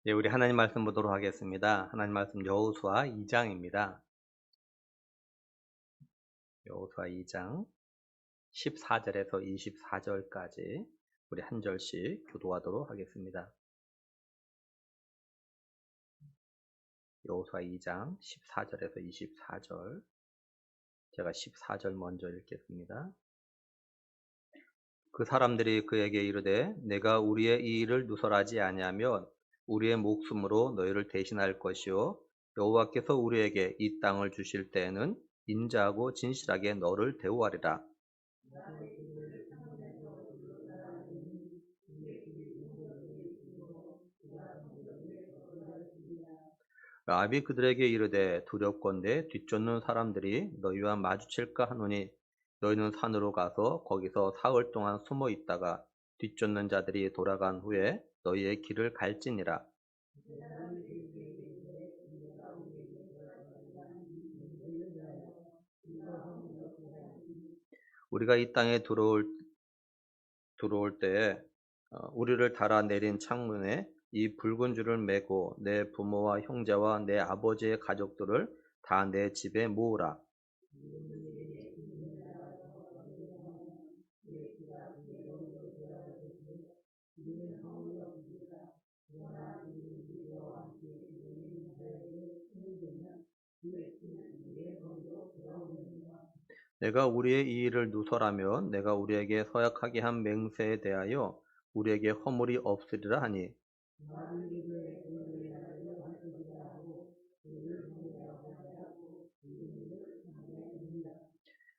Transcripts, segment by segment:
예, 우리 하나님 말씀 보도록 하겠습니다. 하나님 말씀 여호수아 2장입니다. 여호수아 2장 14절에서 24절까지 우리 한 절씩 교도하도록 하겠습니다. 여호수아 2장 14절에서 24절, 제가 14절 먼저 읽겠습니다. 그 사람들이 그에게 이르되 내가 우리의 이 일을 누설하지 아니하면 우리의 목숨으로 너희를 대신할 것이요 여호와께서 우리에게 이 땅을 주실 때에는 인자하고 진실하게 너를 대우하리라. 라합이 그들에게 이르되 두렵건대 뒤쫓는 사람들이 너희와 마주칠까 하노니 너희는 산으로 가서 거기서 사흘 동안 숨어 있다가 뒤쫓는 자들이 돌아간 후에 너희의 길을 갈지니라. 우리가 이 땅에 들어올 때에 우리를 달아내린 창문에 이 붉은 줄을 매고 내 부모와 형제와 내 아버지의 가족들을 다 내 집에 모으라. 내가 우리의 이 일을 누설하면 내가 우리에게 서약하게 한 맹세에 대하여 우리에게 허물이 없으리라 하니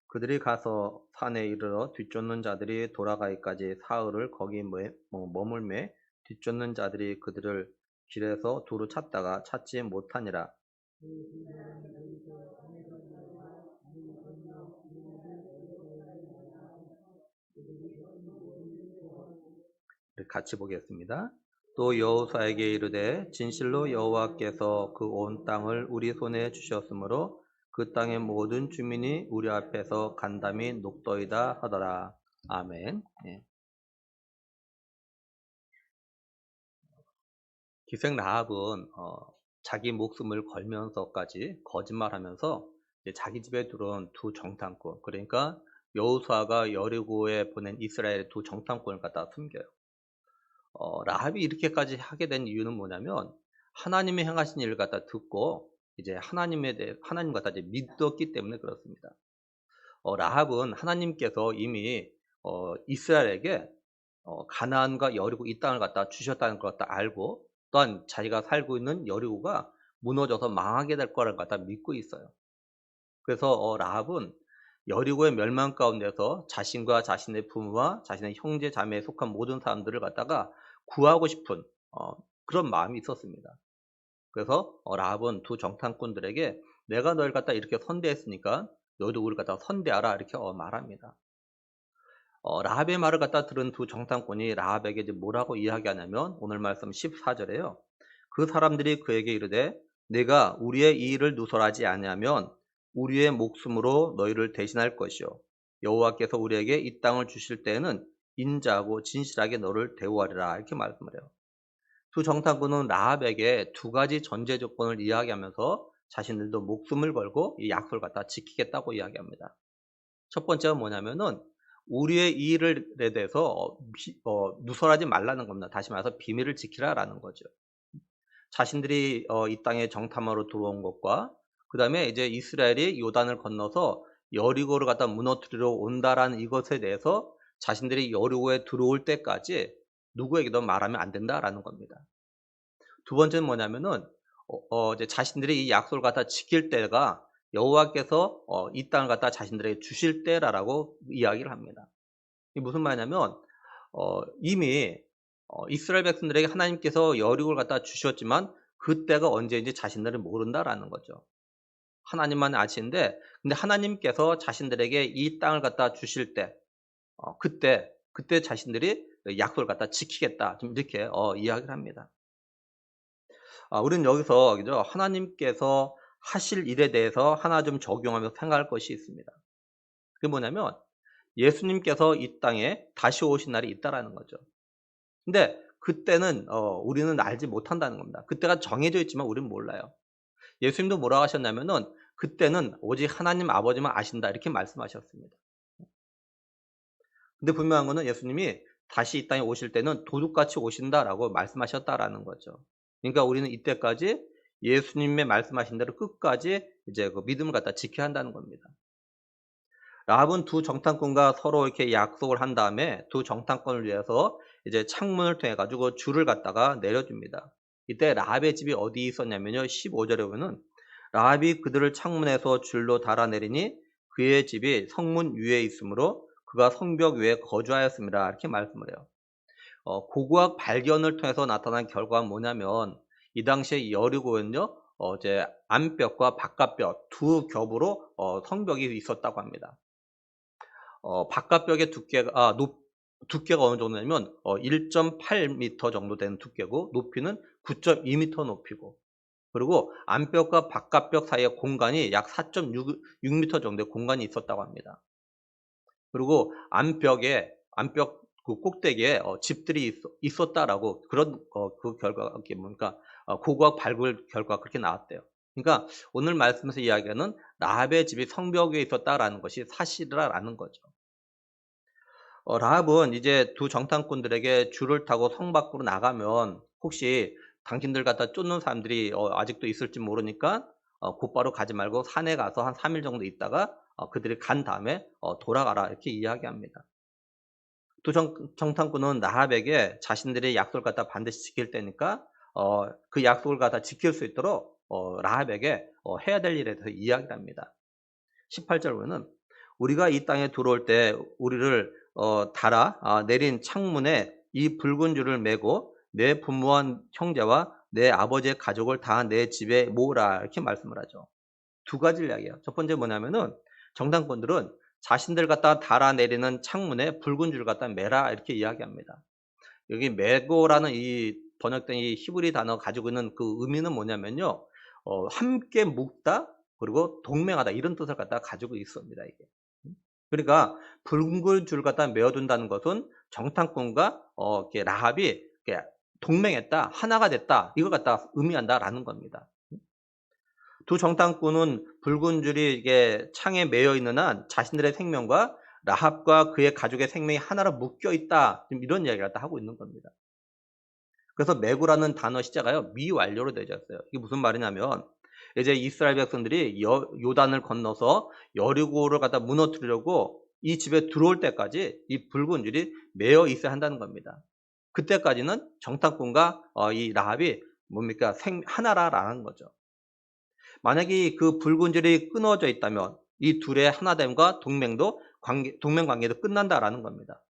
그들이 가서 산에 이르러 뒤쫓는 자들이 돌아가기까지 사흘을 거기 머물매 뒤쫓는 자들이 그들을 길에서 두루 찾다가 찾지 못하니라. 같이 보겠습니다. 또 여호수아에게 이르되 진실로 여호와께서 그 온 땅을 우리 손에 주셨으므로 그 땅의 모든 주민이 우리 앞에서 간담이 녹더이다 하더라. 아멘. 예. 기생 라합은 자기 목숨을 걸면서까지 거짓말하면서 이제 자기 집에 들어온 두 정탐꾼, 그러니까 여호수아가 여리고에 보낸 이스라엘의 두 정탐꾼을 갖다 숨겨요. 라합이 이렇게까지 하게 된 이유는 뭐냐면 하나님이 행하신 일을 갖다 듣고 이제 하나님 갖다 이제 믿었기 때문에 그렇습니다. 라합은 하나님께서 이미 이스라엘에게 가나안과 여리고 이 땅을 갖다 주셨다는 걸 갖다 알고 또한 자기가 살고 있는 여리고가 무너져서 망하게 될 거를 갖다 믿고 있어요. 그래서 라합은 여리고의 멸망 가운데서 자신과 자신의 부모와 자신의 형제 자매에 속한 모든 사람들을 갖다가 구하고 싶은 그런 마음이 있었습니다. 그래서 라합은 두 정탐꾼들에게 내가 너를 갖다 이렇게 선대했으니까 너희도 우리를 갖다 선대하라 이렇게 말합니다. 라합의 말을 갖다 들은 두 정탐꾼이 라합에게 이제 뭐라고 이야기하냐면 오늘 말씀 14절에요. 그 사람들이 그에게 이르되 내가 우리의 이 일을 누설하지 아니하면 우리의 목숨으로 너희를 대신할 것이요 여호와께서 우리에게 이 땅을 주실 때에는 인자하고 진실하게 너를 대우하리라 이렇게 말씀을 해요. 두 정탐꾼은 라합에게 두 가지 전제 조건을 이야기하면서 자신들도 목숨을 걸고 이 약속을 갖다 지키겠다고 이야기합니다. 첫 번째가 뭐냐면은 우리의 이 일에 대해서 누설하지 말라는 겁니다. 다시 말해서 비밀을 지키라라는 거죠. 자신들이 이 땅에 정탐하러 들어온 것과 그다음에 이제 이스라엘이 요단을 건너서 여리고를 갖다 무너뜨리러 온다라는 이것에 대해서 자신들이 여리고에 들어올 때까지 누구에게도 말하면 안 된다라는 겁니다. 두 번째는 뭐냐면은 이제 자신들이 이 약속을 갖다 지킬 때가 여호와께서 이 땅을 갖다 자신들에게 주실 때라고 이야기를 합니다. 이게 무슨 말이냐면 이미 이스라엘 백성들에게 하나님께서 여리고를 갖다 주셨지만 그때가 언제인지 자신들은 모른다라는 거죠. 하나님만 아시는데 근데 하나님께서 자신들에게 이 땅을 갖다 주실 때 그때 자신들이 약속을 갖다 지키겠다 좀 이렇게 이야기를 합니다. 우리는 여기서 그죠? 하나님께서 하실 일에 대해서 하나 좀 적용하면서 생각할 것이 있습니다. 그게 뭐냐면 예수님께서 이 땅에 다시 오신 날이 있다라는 거죠. 근데 그때는 우리는 알지 못한다는 겁니다. 그때가 정해져 있지만 우리는 몰라요. 예수님도 뭐라고 하셨냐면은 "그때는 오직 하나님 아버지만 아신다." 이렇게 말씀하셨습니다. 근데 분명한 거는 예수님이 다시 이 땅에 오실 때는 "도둑같이 오신다."라고 말씀하셨다라는 거죠. 그러니까 우리는 이때까지 예수님의 말씀하신 대로 끝까지 이제 그 믿음을 갖다 지켜야 한다는 겁니다. 라합은 두 정탐꾼과 서로 이렇게 약속을 한 다음에 두 정탐꾼을 위해서 이제 창문을 통해 가지고 줄을 갖다가 내려줍니다. 이때 라합의 집이 어디 있었냐면요. 15절에 보면은 라합이 그들을 창문에서 줄로 달아내리니 그의 집이 성문 위에 있으므로 그가 성벽 위에 거주하였습니다. 이렇게 말씀을 해요. 고고학 발견을 통해서 나타난 결과는 뭐냐면 이 당시에 여리고는요. 이제 안벽과 바깥벽 두 겹으로 성벽이 있었다고 합니다. 바깥벽의 두께가 두께가 어느 정도냐면 1.8 미터 정도 되는 두께고 높이는 9.2 미터 높이고 그리고 안벽과 바깥벽 사이의 공간이 약 4.6 미터 정도의 공간이 있었다고 합니다. 그리고 안벽 그 꼭대기에 집들이 있었다라고 그런 그 결과가 이게 뭡니까 고고학 발굴 결과가 그렇게 나왔대요. 그러니까 오늘 말씀에서 이야기하는 라합의 집이 성벽 위에 있었다라는 것이 사실이라는 거죠. 라합은 이제 두 정탐꾼들에게 줄을 타고 성 밖으로 나가면 혹시 당신들 갖다 쫓는 사람들이 아직도 있을지 모르니까 곧바로 가지 말고 산에 가서 한 3일 정도 있다가 그들이 간 다음에 돌아가라 이렇게 이야기합니다. 두 정탐꾼은 라합에게 자신들의 약속을 갖다 반드시 지킬 때니까 그 약속을 갖다 지킬 수 있도록 라합에게 해야 될 일에 대해서 이야기를 합니다. 18절 보면은 우리가 이 땅에 들어올 때 우리를 달아 내린 창문에 이 붉은 줄을 매고 내 부모한 형제와 내 아버지의 가족을 다 내 집에 모으라 이렇게 말씀을 하죠. 두 가지를 이야기해요. 첫 번째 뭐냐면은 정탐꾼들은 자신들 갖다 달아내리는 창문에 붉은 줄을 갖다 매라 이렇게 이야기합니다. 여기 매고라는 이 번역된 이 히브리 단어가 가지고 있는 그 의미는 뭐냐면요. 함께 묶다 그리고 동맹하다 이런 뜻을 갖다가 가지고 있습니다 이게. 그러니까 붉은 줄 갖다 메어둔다는 것은 정탐꾼과 이렇게 라합이 이렇게 동맹했다, 하나가 됐다 이걸 갖다 의미한다라는 겁니다. 두 정탐꾼은 붉은 줄이 이게 창에 매여 있는 한 자신들의 생명과 라합과 그의 가족의 생명이 하나로 묶여 있다. 지금 이런 이야기를 갖다 하고 있는 겁니다. 그래서 매구라는 단어 시제가요 미완료로 되어 있어요. 이게 무슨 말이냐면 이제 이스라엘 백성들이 요단을 건너서 여리고를 갖다 무너뜨리려고 이 집에 들어올 때까지 이 붉은 줄이 매여 있어야 한다는 겁니다. 그때까지는 정탐꾼과 이 라합이 뭡니까 하나라라는 거죠. 만약에 그 붉은 줄이 끊어져 있다면 이 둘의 하나됨과 동맹 관계도 끝난다라는 겁니다.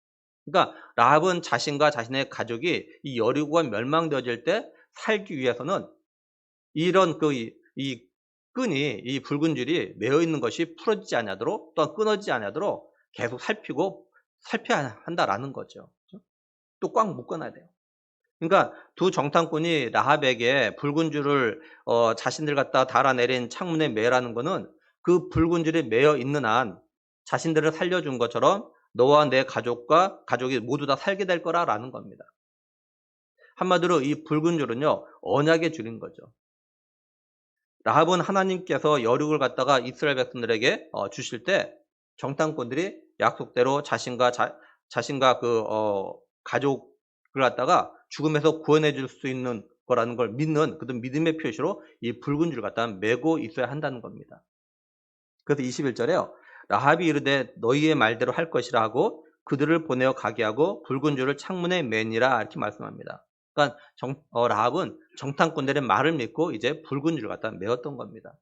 그러니까 라합은 자신과 자신의 가족이 이 여리고가 멸망되어질 때 살기 위해서는 이런 이 끈이 이 붉은 줄이 매어 있는 것이 풀어지지 아니하도록 또한 끊어지지 아니하도록 계속 살펴야 한다라는 거죠. 또 꽉 묶어 놔야 돼요. 그러니까 두 정탐꾼이 라합에게 붉은 줄을 자신들 갖다 달아내린 창문에 매라는 거는 그 붉은 줄이 매어 있는 한 자신들을 살려준 것처럼 너와 내 가족이 모두 다 살게 될 거라라는 겁니다. 한마디로 이 붉은 줄은요 언약의 줄인 거죠. 라합은 하나님께서 여륙을 갖다가 이스라엘 백성들에게 주실 때 정탐꾼들이 약속대로 자신과 그 가족을 갖다가 죽음에서 구원해 줄 수 있는 거라는 걸 믿는 그런 믿음의 표시로 이 붉은 줄 갖다 메고 있어야 한다는 겁니다. 그래서 21절에요. 라합이 이르되 너희의 말대로 할 것이라 하고 그들을 보내어 가게 하고 붉은 줄을 창문에 매니라 이렇게 말씀합니다. 그러니까 라합은 정탐꾼들의 말을 믿고 이제 붉은 줄을 갖다 메었던 겁니다.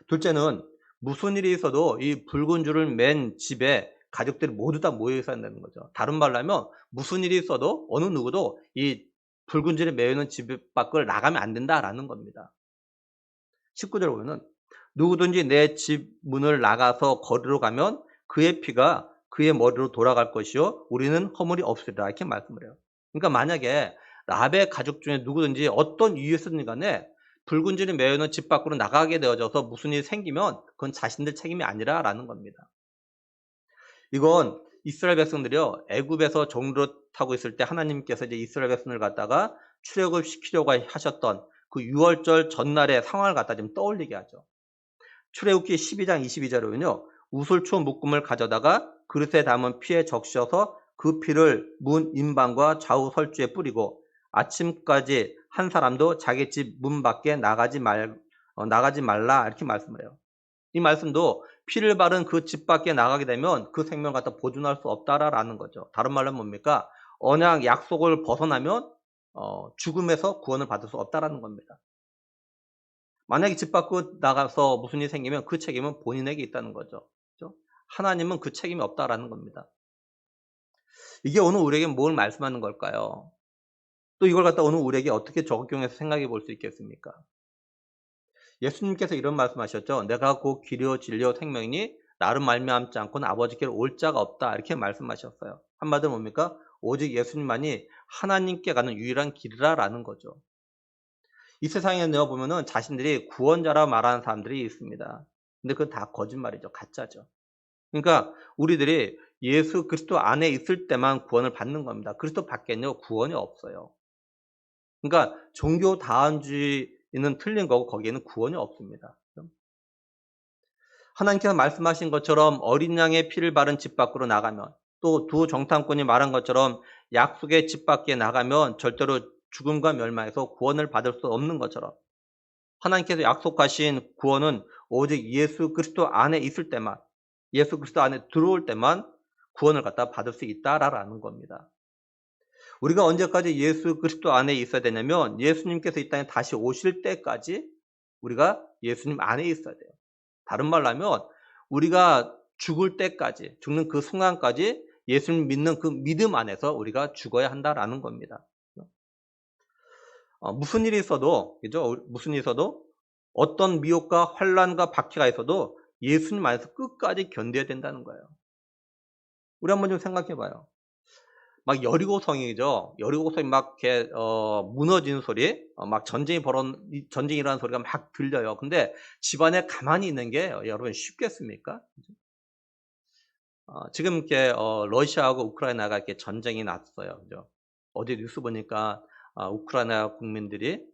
둘째는 무슨 일이 있어도 이 붉은 줄을 맨 집에 가족들이 모두 다 모여 있어야 한다는 거죠. 다른 말로 하면 무슨 일이 있어도 어느 누구도 이 붉은 줄에 매여 있는 집 밖을 나가면 안 된다라는 겁니다. 19절 보면은 누구든지 내 집 문을 나가서 거리로 가면 그의 피가 그의 머리로 돌아갈 것이요 우리는 허물이 없으리라 이렇게 말씀을 해요. 그러니까 만약에 라합의 가족 중에 누구든지 어떤 이유에서든 간에 붉은 줄이 매여 있는 집 밖으로 나가게 되어져서 무슨 일이 생기면 그건 자신들 책임이 아니라라는 겁니다. 이건 이스라엘 백성들이요 애굽에서 종으로 못하고 있을 때 하나님께서 이제 이스라엘 백성을 갖다가 출애굽 시키려고 하셨던 그 유월절 전날의 상황을 갖다 좀 떠올리게 하죠. 출애굽기 12장 22절에는요. 우슬초 묶음을 가져다가 그릇에 담은 피에 적셔서 그 피를 문 인방과 좌우 설주에 뿌리고 아침까지 한 사람도 자기 집 문 밖에 나가지 말라 이렇게 말씀을 해요. 이 말씀도 피를 바른 그 집 밖에 나가게 되면 그 생명을 갖다 보존할 수 없다라는 거죠. 다른 말로 뭡니까? 언약 약속을 벗어나면 죽음에서 구원을 받을 수 없다라는 겁니다. 만약에 집 밖으로 나가서 무슨 일이 생기면 그 책임은 본인에게 있다는 거죠. 그죠? 하나님은 그 책임이 없다라는 겁니다. 이게 오늘 우리에게 뭘 말씀하는 걸까요? 또 이걸 갖다 오늘 우리에게 어떻게 적용해서 생각해 볼 수 있겠습니까? 예수님께서 이런 말씀하셨죠. 내가 곧 길이요 진리요 생명이니 나를 말미암지 않고는 아버지께로 올 자가 없다. 이렇게 말씀하셨어요. 한마디로 뭡니까? 오직 예수님만이 하나님께 가는 유일한 길이라는 거죠. 이 세상에 보면은 자신들이 구원자라 말하는 사람들이 있습니다. 근데 그건 다 거짓말이죠. 가짜죠. 그러니까 우리들이 예수 그리스도 안에 있을 때만 구원을 받는 겁니다. 그리스도 밖에는요 구원이 없어요. 그러니까 종교 다원주의는 틀린 거고 거기에는 구원이 없습니다. 하나님께서 말씀하신 것처럼 어린 양의 피를 바른 집 밖으로 나가면 또 두 정탐꾼이 말한 것처럼 약속의 집 밖에 나가면 절대로 죽음과 멸망에서 구원을 받을 수 없는 것처럼 하나님께서 약속하신 구원은 오직 예수 그리스도 안에 있을 때만 예수 그리스도 안에 들어올 때만 구원을 갖다 받을 수 있다라는 겁니다. 우리가 언제까지 예수 그리스도 안에 있어야 되냐면 예수님께서 이 땅에 다시 오실 때까지 우리가 예수님 안에 있어야 돼요. 다른 말로 하면 우리가 죽을 때까지 죽는 그 순간까지 예수님 믿는 그 믿음 안에서 우리가 죽어야 한다라는 겁니다. 무슨 일이 있어도 그죠? 무슨 일이 있어도 어떤 미혹과 환란과 박해가 있어도 예수님 안에서 끝까지 견뎌야 된다는 거예요. 우리 한번 좀 생각해 봐요. 막 여리고성이죠. 여리고성이 막 이렇게 무너지는 소리, 막 전쟁이 일어나는 소리가 막 들려요. 근데 집안에 가만히 있는 게 여러분 쉽겠습니까? 지금 이렇게 러시아하고 우크라이나가 이렇게 전쟁이 났어요. 그죠? 어제 뉴스 보니까 우크라이나 국민들이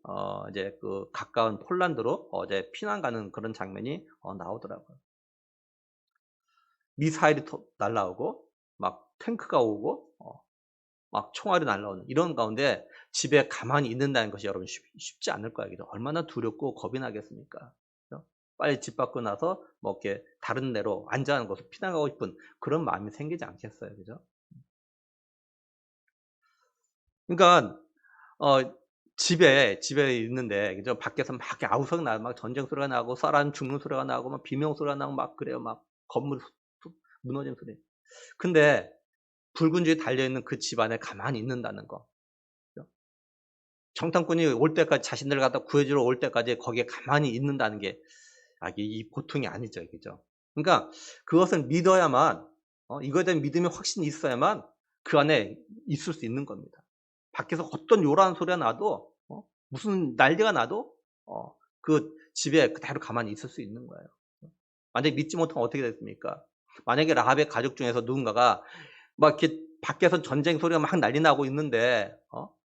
이제 그 가까운 폴란드로 어제 피난 가는 그런 장면이 나오더라고요. 미사일이 날라오고 막 탱크가 오고 막 총알이 날라오는 이런 가운데 집에 가만히 있는다는 것이 여러분 쉽지 않을 거예요. 그죠? 얼마나 두렵고 겁이 나겠습니까? 그죠? 빨리 집 밖으로 나서 뭐 이렇게 다른 데로 안전한 곳으로 피난가고 싶은 그런 마음이 생기지 않겠어요. 그죠? 그러니까 어 집에 있는데 그죠? 밖에서 막 이렇게 아우성 나고 막 전쟁 소리가 나고 사람 죽는 소리가 나고 막 비명 소리가 나고 막 그래요. 막 건물 무너지는 소리. 근데 붉은 줄이 달려 있는 그 집 안에 가만히 있는다는 거. 그죠? 정탐꾼이 올 때까지 자신들을 갖다 구해주러 올 때까지 거기에 가만히 있는다는 게 이게 보통이 아니죠. 그죠? 그러니까 그것을 믿어야만 이거에 대한 믿음이 확신이 있어야만 그 안에 있을 수 있는 겁니다. 밖에서 어떤 요란한 소리가 나도 무슨 난리가 나도 그 집에 그대로 가만히 있을 수 있는 거예요. 만약에 믿지 못하면 어떻게 됐습니까? 만약에 라합의 가족 중에서 누군가가 막 이렇게 밖에서 전쟁 소리가 막 난리 나고 있는데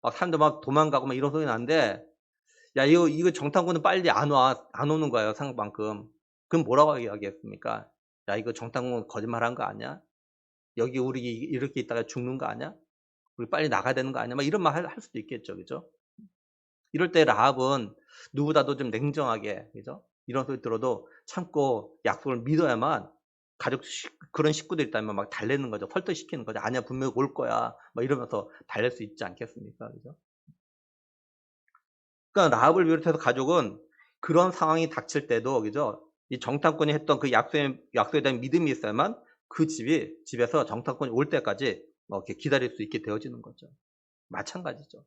막 사람들 막 도망가고 막 이런 소리 나는데 야 이거 정탐꾼은 빨리 안 오는 거예요 생각만큼. 그럼 뭐라고 이야기했습니까? "야 이거 정탐꾼 거짓말한 거 아니야? 여기 우리 이렇게 있다가 죽는 거 아니야? 우리 빨리 나가야 되는 거 아니야?" 막 이런 말 할 수도 있겠죠. 그죠? 이럴 때 라합은 누구보다도 좀 냉정하게 그죠? 이런 소리 들어도 참고 약속을 믿어야만 그런 식구들 있다면 막 달래는 거죠. 설득시키는 거죠. "아니야. 분명히 올 거야." 막 이러면서 달랠 수 있지 않겠습니까? 그죠? 그러니까 라합을 비롯해서 가족은 그런 상황이 닥칠 때도 그죠? 이 정탐꾼이 했던 그 약속에 대한 믿음이 있어야만 그 집에서 정탐꾼이 올 때까지 이렇게 기다릴 수 있게 되어지는 거죠. 마찬가지죠.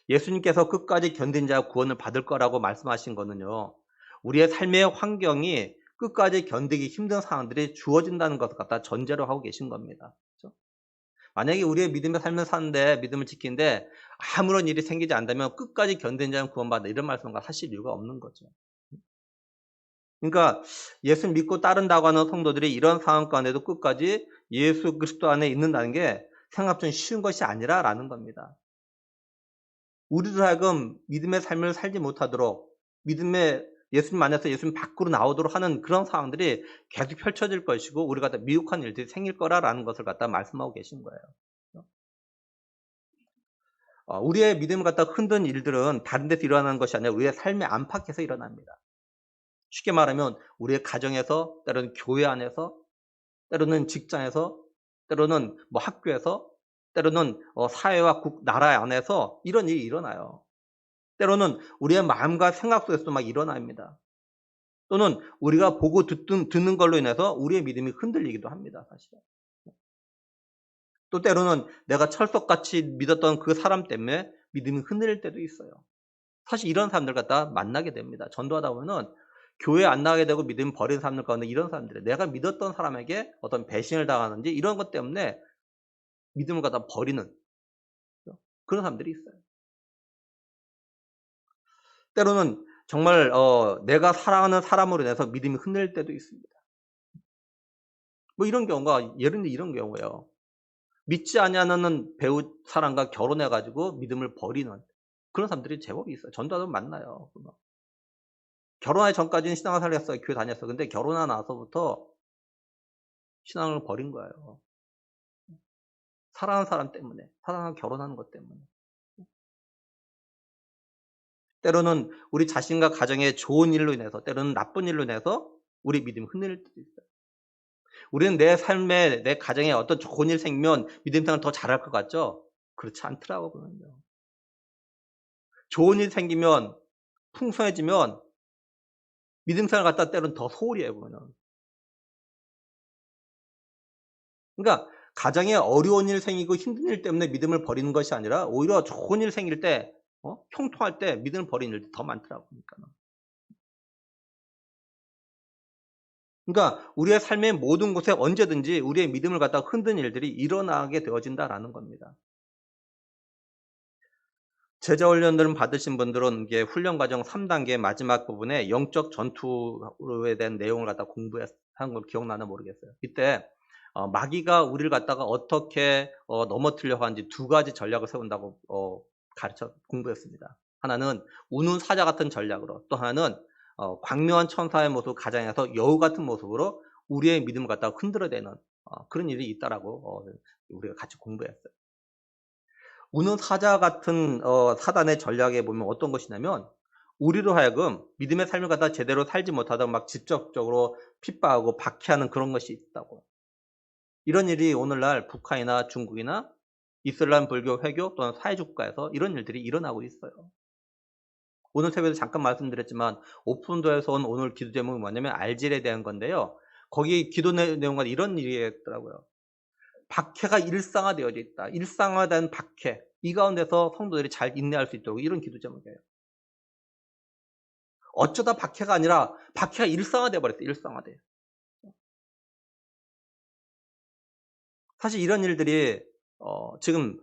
예수님께서 끝까지 견딘 자가 구원을 받을 거라고 말씀하신 거는요. 우리의 삶의 환경이 끝까지 견디기 힘든 상황들이 주어진다는 것을 갖다 전제로 하고 계신 겁니다. 그죠? 만약에 우리의 믿음의 삶을 사는데 믿음을 지키는데 아무런 일이 생기지 않는다면 끝까지 견딘 자는 구원받는다. 이런 말씀과 사실 이유가 없는 거죠. 그러니까 예수 믿고 따른다고 하는 성도들이 이런 상황 가운데도 끝까지 예수 그리스도 안에 있는다는 게 생각처럼 쉬운 것이 아니라라는 겁니다. 우리로 하여금 믿음의 삶을 살지 못하도록 믿음의 예수님 안에서 예수님 밖으로 나오도록 하는 그런 상황들이 계속 펼쳐질 것이고 우리가 다 미혹한 일들이 생길 거라라는 것을 갖다 말씀하고 계신 거예요. 우리의 믿음을 갖다 흔든 일들은 다른 데서 일어나는 것이 아니라 우리의 삶의 안팎에서 일어납니다. 쉽게 말하면 우리의 가정에서, 때로는 교회 안에서, 때로는 직장에서, 때로는 뭐 학교에서, 때로는 사회와 나라 안에서 이런 일이 일어나요. 때로는 우리의 마음과 생각 속에서도 막 일어납니다. 또는 우리가 보고 듣는 걸로 인해서 우리의 믿음이 흔들리기도 합니다, 사실은. 또 때로는 내가 철석같이 믿었던 그 사람 때문에 믿음이 흔들릴 때도 있어요. 사실 이런 사람들 갖다 만나게 됩니다. 전도하다 보면은 교회 안 나가게 되고 믿음 버린 사람들 가운데 이런 사람들이 내가 믿었던 사람에게 어떤 배신을 당하는지 이런 것 때문에 믿음을 갖다 버리는 그런 사람들이 있어요. 때로는 정말 내가 사랑하는 사람으로 인해서 믿음이 흔들릴 때도 있습니다. 뭐 이런 경우가 예를 들면 이런 경우예요. 믿지 아니하는 배우 사람과 결혼해 가지고 믿음을 버리는 그런 사람들이 제법 있어요. 전도하다 보면 만나요. 결혼하기 전까지는 신앙생활 했어요. 교회 다녔어요. 근데 결혼하고 나서부터 신앙을 버린 거예요. 사랑하는 사람 때문에. 사랑하고 결혼하는 것 때문에. 때로는 우리 자신과 가정의 좋은 일로 인해서 때로는 나쁜 일로 인해서 우리 믿음이 흔들릴 때도 있어요. 우리는 내 삶에 내 가정에 어떤 좋은 일 생기면 믿음 생활을 더 잘할 것 같죠? 그렇지 않더라고요. 좋은 일 생기면 풍성해지면 믿음 생활 갖다 때로는 더 소홀히 해요 보면은. 그러니까 가정에 어려운 일 생기고 힘든 일 때문에 믿음을 버리는 것이 아니라 오히려 좋은 일 생길 때 형통할 때 믿음을 버리는 일들이 더 많더라고요 보니까는. 그러니까 우리의 삶의 모든 곳에 언제든지 우리의 믿음을 갖다가 흔드는 일들이 일어나게 되어진다라는 겁니다. 제자 훈련들을 받으신 분들은 이게 훈련 과정 3단계 마지막 부분에 영적 전투에 대한 내용을 갖다가 공부한 걸 기억나나 모르겠어요. 이때 마귀가 우리를 갖다가 어떻게 넘어뜨리려고 하는지 두 가지 전략을 세운다고 공부했습니다. 하나는 우는 사자 같은 전략으로, 또 하나는 광명한 천사의 모습 가장해서 여우 같은 모습으로 우리의 믿음을 갖다가 흔들어대는 그런 일이 있다라고 우리가 같이 공부했어요. 우는 사자 같은 사단의 전략에 보면 어떤 것이냐면 우리로 하여금 믿음의 삶을 갖다 제대로 살지 못하다가 막 직접적으로 핍박하고 박해하는 그런 것이 있다고. 이런 일이 오늘날 북한이나 중국이나 이슬람 불교 회교 또는 사회주의 국가에서 이런 일들이 일어나고 있어요. 오늘 새벽에 잠깐 말씀드렸지만 오픈도에서 온 오늘 기도 제목이 뭐냐면 알질에 대한 건데요. 거기 기도 내용과 이런 일이 있더라고요. 박해가 일상화되어 있다. 일상화된 박해. 이 가운데서 성도들이 잘 인내할 수 있도록 이런 기도 제목이에요. 어쩌다 박해가 아니라 박해가 일상화돼 버렸어요. 일상화돼. 사실 이런 일들이 지금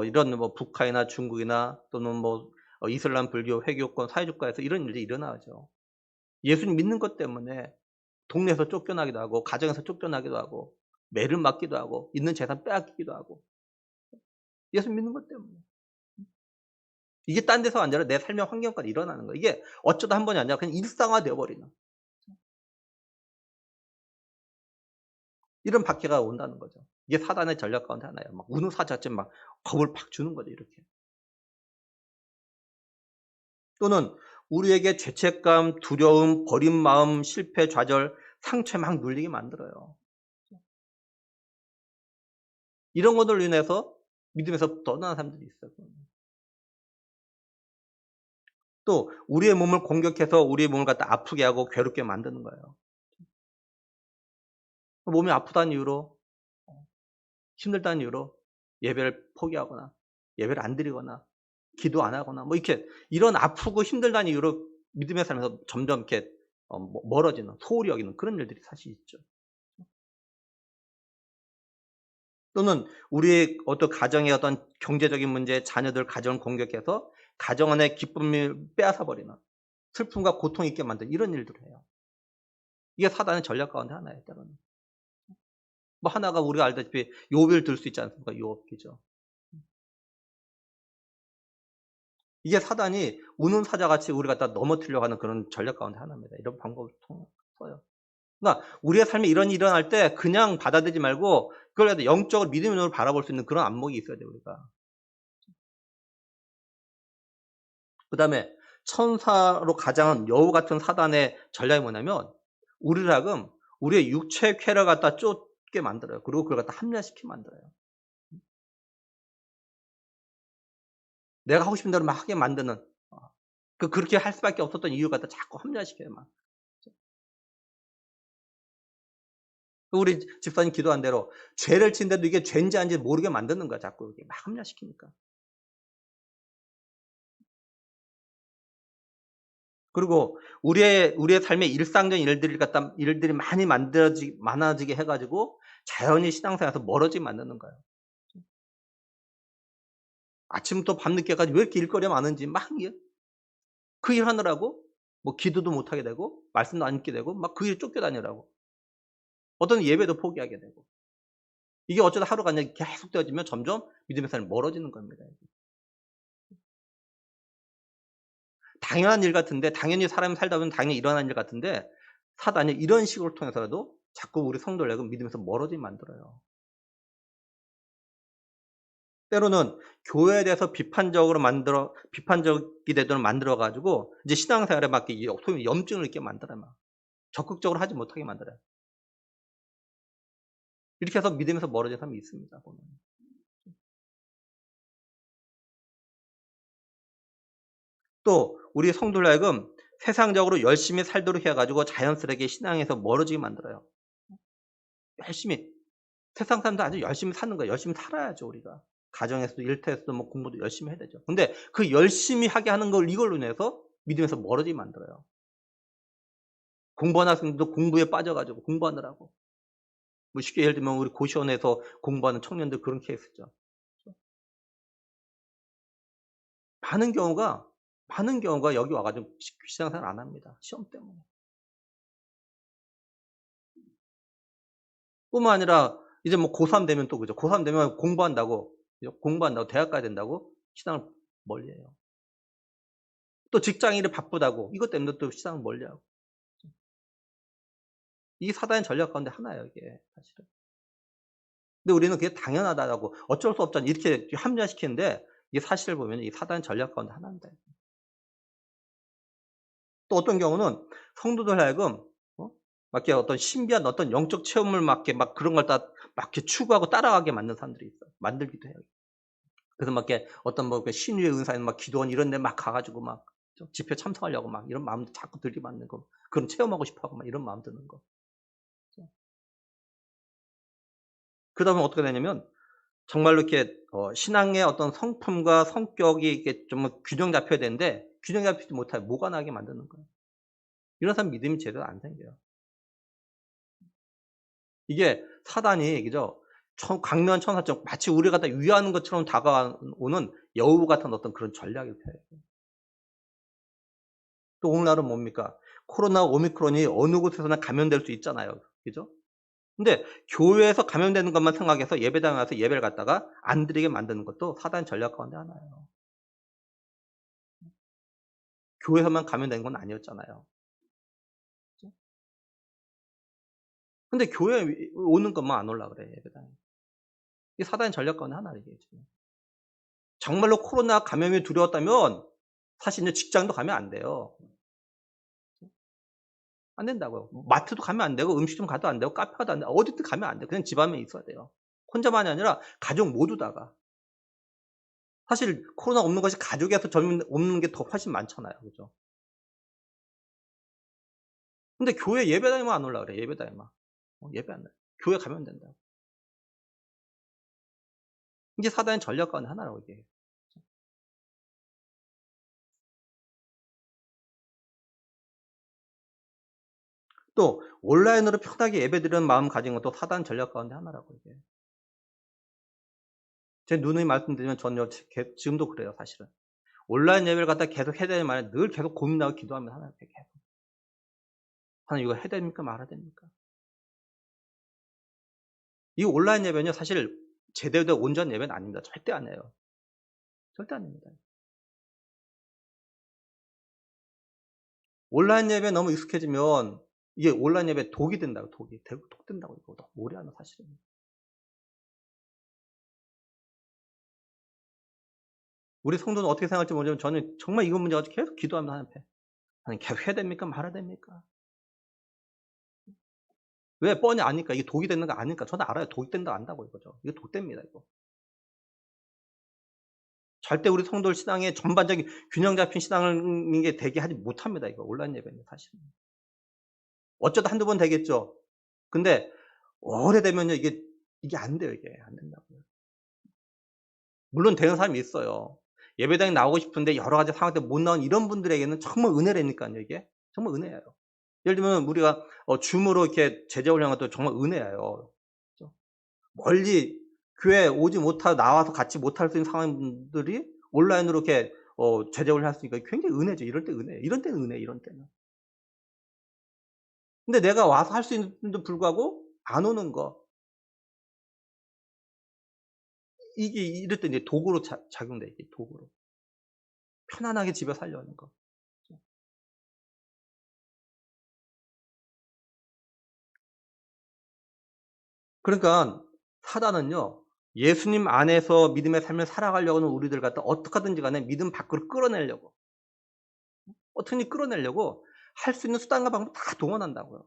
이런 뭐 북한이나 중국이나 또는 뭐 이슬람 불교 회교권 사회주의국가에서 이런 일들이 일어나죠. 예수님 믿는 것 때문에 동네에서 쫓겨나기도 하고 가정에서 쫓겨나기도 하고 매를 맞기도 하고 있는 재산 빼앗기기도 하고 예수 믿는 것 때문에. 이게 딴 데서가 아니라 내 삶의 환경까지 일어나는 거예요. 이게 어쩌다 한 번이 아니라 그냥 일상화되어 버리는 이런 박해가 온다는 거죠. 이게 사단의 전략 가운데 하나예요. 막 우는 사자처럼 막 겁을 팍 주는 거죠, 이렇게. 또는 우리에게 죄책감, 두려움, 버린 마음, 실패, 좌절, 상처에 막 눌리게 만들어요. 이런 것들로 인해서 믿음에서 떠나는 사람들이 있어요. 또 우리의 몸을 공격해서 우리의 몸을 갖다 아프게 하고 괴롭게 만드는 거예요. 몸이 아프다는 이유로 힘들다는 이유로 예배를 포기하거나 예배를 안 드리거나 기도 안 하거나 뭐 이렇게 이런 아프고 힘들다는 이유로 믿음의 삶에서 점점 이렇게 멀어지는 소홀히 여기는 그런 일들이 사실 있죠. 또는 우리의 어떤 가정의 어떤 경제적인 문제, 자녀들 가정을 공격해서 가정 안의 기쁨을 빼앗아 버리는 슬픔과 고통 있게 만드는 이런 일들을 해요. 이게 사단의 전략 가운데 하나예요, 때로는. 뭐 하나가 우리가 알다시피 욥을 들 수 있지 않습니까? 욥 기죠. 이게 사단이 우는 사자같이 우리 갖다 넘어뜨리려고 하는 그런 전략 가운데 하나입니다. 이런 방법을 써요. 그러니까 우리의 삶에 이런 일이 일어날 때 그냥 받아들이지 말고 그걸 갖다 영적으로 믿음의 눈으로 바라볼 수 있는 그런 안목이 있어야 돼요, 우리가. 그다음에 천사로 가장한 여우 같은 사단의 전략이 뭐냐면 우리를 하여금 우리의 육체의 쾌를 갖다 쫓게 만들어요. 그리고 그걸 갖다 합리화시키게 만들어요. 내가 하고 싶은 대로 막 하게 만드는 그렇게 할 수밖에 없었던 이유를 갖다 자꾸 합리화시켜요, 막. 우리 집사님 기도한 대로 죄를 지은데도 이게 죄인지 아닌지 모르게 만드는 거야, 자꾸 이렇게 막 합리화시키니까. 그리고 우리의 삶의 일상적인 일들이 많이 많아지게 해 가지고 자연히 신앙생활에서 멀어지게 만드는 거예요. 아침부터 밤늦게까지 왜 이렇게 일거리가 많은지 막 그 일 하느라고 뭐 기도도 못 하게 되고 말씀도 안 읽게 되고 막 그 일 쫓겨다니라고. 어떤 예배도 포기하게 되고. 이게 어쩌다 하루가 아니라 계속되어지면 점점 믿음의 삶이 멀어지는 겁니다. 당연한 일 같은데 당연히 사람이 살다 보면 당연히 일어나는 일 같은데 사단이 이런 식으로 통해서라도 자꾸 우리 성도를 믿음에서 멀어지게 만들어요. 때로는 교회에 대해서 비판적이 되도록 만들어 가지고 이제 신앙생활에 막 소위 염증을 있게 만들어요 막. 적극적으로 하지 못하게 만들어요. 이렇게 해서 믿음에서 멀어진 사람이 있습니다 보면. 또 우리 성도를 하여금 세상적으로 열심히 살도록 해 가지고 자연스럽게 신앙에서 멀어지게 만들어요. 열심히 세상 사람들 아주 열심히 사는 거예요. 열심히 살아야죠 우리가. 가정에서도 일터에서도 뭐 공부도 열심히 해야 되죠. 근데 그 열심히 하게 하는 걸 이걸로 인해서 믿음에서 멀어지게 만들어요. 공부하는 학생들도 공부에 빠져 가지고 공부하느라고. 뭐 쉽게 예를 들면 우리 고시원에서 공부하는 청년들 그런 케이스죠. 많은 경우가 여기 와 가지고 신앙생활 안 합니다, 시험 때문에. 뿐만 아니라 이제 뭐 고3 되면 또 그죠. 고3 되면 공부한다고 대학 가야 된다고 신앙을 멀리해요. 또 직장인이 바쁘다고 이것 때문에 또 신앙을 멀리하고. 이게 사단의 전략 가운데 하나예요, 이게 사실은. 근데 우리는 그게 당연하다라고 어쩔 수 없잖아 이렇게 합리화시키는데 이게 사실을 보면 이 사단의 전략 가운데 하나입니다. 또 어떤 경우는 성도들 하여금 막 이렇게 어떤 신비한 어떤 영적 체험을 막 이렇게 막 그런 걸 막 이렇게 추구하고 따라가게 만드는 사람들이 있어요. 만들기도 해요. 그래서 막 이렇게 어떤 뭐 그 신유의 은사님 막 기도원 이런 데 막 가 가지고 막 집회 참석하려고 막 이런 마음도 자꾸 들게 만드는 거. 그런 체험하고 싶어 하고 막 이런 마음 드는 거. 그러다 보면 어떻게 되냐면 정말로 이렇게 신앙의 어떤 성품과 성격이 이렇게 좀 균형 잡혀야 되는데 균형 잡히지 못하게 모관하게 만드는 거예요. 이런 사람 믿음이 제대로 안 생겨요. 이게 사단이 그죠? 강렬한 천사처럼 마치 우리를 갖다 위하는 것처럼 다가오는 여우 같은 어떤 그런 전략일 거예요. 또 오늘날은 뭡니까? 코로나 오미크론이 어느 곳에서나 감염될 수 있잖아요. 그죠? 근데 교회에서 감염되는 것만 생각해서 예배당에 와서 예배를 갖다가 안 드리게 만드는 것도 사단 전략 가운데 하나예요. 교회에서만 감염된 건 아니었잖아요. 그죠? 근데 교회에 오는 것만 안 올라 그래, 예배당에. 이게 사단의 전략 가운데 하나예요, 이게 지금. 정말로 코로나 감염이 두려웠다면 사실 이제 직장도 가면 안 돼요. 안 된다고요. 마트도 가면 안 되고 음식점 가도 안 되고 카페 가도 안 되고 어디든 가면 안 돼요. 그냥 집 안에 있어야 돼요. 혼자만이 아니라 가족 모두 다가. 사실 코로나 없는 것이 가족에서 없는 게 더 훨씬 많잖아요. 그죠? 근데 교회 예배당에만 안 올라 그래, 예배당에만. 예배 안 나. 교회 가면 된다고. 이게 사단의 전략 가운데 하나라고 이게. 또 온라인으로 편하게 예배드리는 마음 가진 것도 사단 전략 가운데 하나라고 이게. 제 누누이 말씀드리면 저는 지금도 그래요, 사실은. 온라인 예배를 갖다 계속 해야 되는 말에 늘 계속 고민하고 기도하면서 하나님께 계속. 하나님 이거 해야 됩니까? 말아야 됩니까? 이 온라인 예배는요 사실 제대로 된 온전 예배는 아닙니다. 절대 아니에요. 절대 아닙니다. 온라인 예배에 너무 익숙해지면 이게 온라인 예배에 독이 된다고, 독 된다고 이거 너무 오래 하면 사실은. 우리 성도는 어떻게 생각할지 모르지만 저는 정말 이거 문제 가지고 계속 기도합니다, 하나님 앞에. 하나님 계속 해야 됩니까? 말아야 됩니까? 왜? 뻔히 아니까. 이게 독이 되는 거 아니까. 저는 알아요. 독이 된다고 안다고 이거죠. 이거 독됩니다, 이거. 절대 우리 성도들 신앙의 전반적인 균형 잡힌 신앙을 이게 되게 하지 못합니다, 이거 온라인 예배는 사실은. 어쩌다 한두 번 되겠죠. 근데 오래되면요 이게 안 돼요, 이게. 안 된다고요. 물론 되는 사람이 있어요. 예배당에 나오고 싶은데 여러 가지 상황 때문에 못 나온 이런 분들에게는 정말 은혜라니깐요, 이게. 정말 은혜예요. 예를 들면 우리가 줌으로 이렇게 제자 훈련한 것도 정말 은혜예요. 그죠? 멀리 교회에 오지 못하고 나와서 같이 못할 수 있는 상황분들이 온라인으로 이렇게 제자 훈련할 수 있으니까 굉장히 은혜죠. 이럴 때 은혜예요. 이런 때는 은혜예요, 이런 때는. 근데 내가 와서 할 수 있는데도 불구하고 안 오는 거, 이게 이럴 때 이제 도구로 작용돼, 이게 도구로. 편안하게 집에 살려는 거. 그러니까 사단은요, 예수님 안에서 믿음의 삶을 살아가려고 하는 우리들 갖다 어떻게 하든지 간에 믿음 밖으로 끌어내려고, 어떻게든 끌어내려고 할 수 있는 수단과 방법 다 동원한다고요.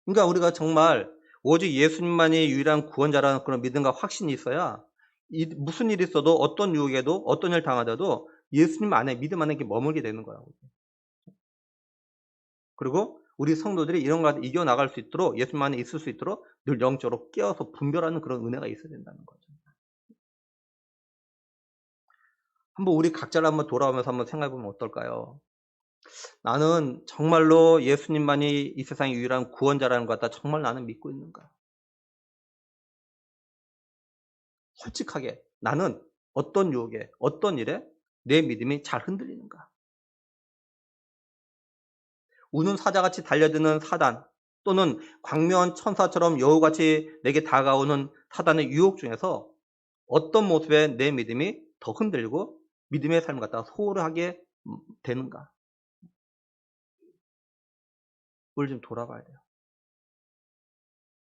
그러니까 우리가 정말 오직 예수님만이 유일한 구원자라는 그런 믿음과 확신이 있어야 무슨 일이 있어도 어떤 유혹에도 어떤 일을 당하더라도 예수님 안에 믿음 안에 이렇게 머물게 되는 거라고. 그리고 우리 성도들이 이런 걸 이겨나갈 수 있도록 예수님 안에 있을 수 있도록 늘 영적으로 깨어서 분별하는 그런 은혜가 있어야 된다는 거죠. 한번 우리 각자를 한번 돌아오면서 한번 생각해 보면 어떨까요? 나는 정말로 예수님만이 이 세상의 유일한 구원자라는 것 같다. 정말 나는 믿고 있는가? 솔직하게 나는 어떤 유혹에 어떤 일에 내 믿음이 잘 흔들리는가? 우는 사자같이 달려드는 사단 또는 광명한 천사처럼 여우같이 내게 다가오는 사단의 유혹 중에서 어떤 모습에 내 믿음이 더 흔들리고 믿음의 삶을 갖다가 소홀하게 되는가? 그걸 좀 돌아봐야 돼요.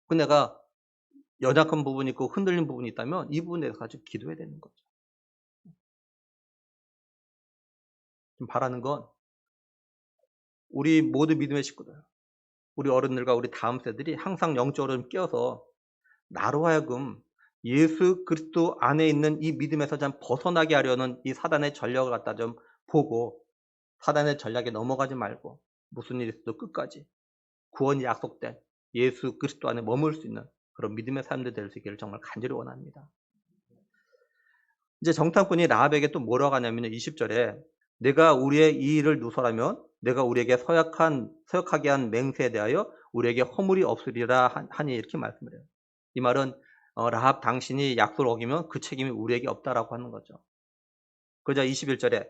그 내가 연약한 부분이 있고 흔들린 부분이 있다면 이 부분에 대해서 가지고 기도해야 되는 거죠. 좀 바라는 건 우리 모두 믿음의 식구들, 우리 어른들과 우리 다음 세들이 항상 영적으로 좀 깨어서 나로 하여금 예수 그리스도 안에 있는 이 믿음에서 좀 벗어나게 하려는 이 사단의 전략을 갖다 좀 보고 사단의 전략에 넘어가지 말고 무슨 일이 있어도 끝까지 구원이 약속된 예수 그리스도 안에 머물 수 있는 그런 믿음의 삶들 될 수 있기를 정말 간절히 원합니다. 이제 정탐꾼이 라합에게 또 뭐라고 하냐면요. 20절에 내가 우리의 이 일을 누설하면 내가 우리에게 서역하게 한 맹세에 대하여 우리에게 허물이 없으리라 하니 이렇게 말씀을 해요. 이 말은 라합 당신이 약속을 어기면 그 책임이 우리에게 없다라고 하는 거죠. 그러자 21절에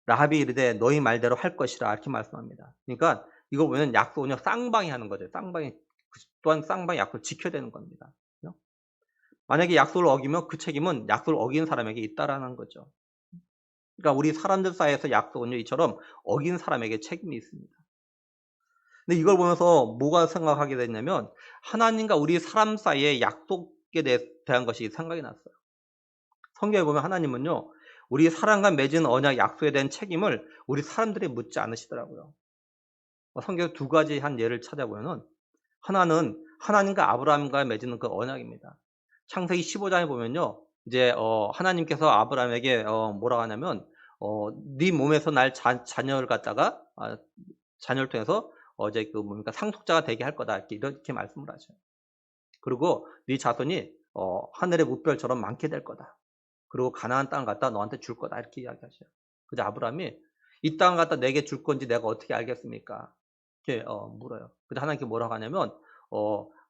라합이 이르되 너희 말대로 할 것이라 이렇게 말씀합니다. 그러니까 이거 보면 약속은요 쌍방이 하는 거죠. 쌍방이 또한 쌍방이 약속을 지켜야 되는 겁니다. 그죠? 만약에 약속을 어기면 그 책임은 약속을 어긴 사람에게 있다라는 거죠. 그러니까 우리 사람들 사이에서 약속은요 이처럼 어긴 사람에게 책임이 있습니다. 근데 이걸 보면서 뭐가 생각하게 됐냐면 하나님과 우리 사람 사이의 약속에 대한 것이 생각이 났어요. 성경에 보면 하나님은요 우리 사람과 맺은 언약 약속에 대한 책임을 우리 사람들이 묻지 않으시더라고요. 성경 두 가지 한 예를 찾아보면은 하나는 하나님과 아브라함과 맺은 그 언약입니다. 창세기 15장에 보면요. 이제 하나님께서 아브라함에게 뭐라고 하냐면 네 몸에서 날 자녀를 갖다가 자녀를 통해서 이제 그 뭡니까 상속자가 되게 할 거다 이렇게 말씀을 하셔요. 그리고 네 자손이 하늘의 무별처럼 많게 될 거다. 그리고 가나안 땅을 갖다 너한테 줄 거다 이렇게 이야기하셔요. 그래서 아브라함이 이 땅을 갖다 내게 줄 건지 내가 어떻게 알겠습니까? 이렇게 물어요. 그래서 하나님께 뭐라고 하냐면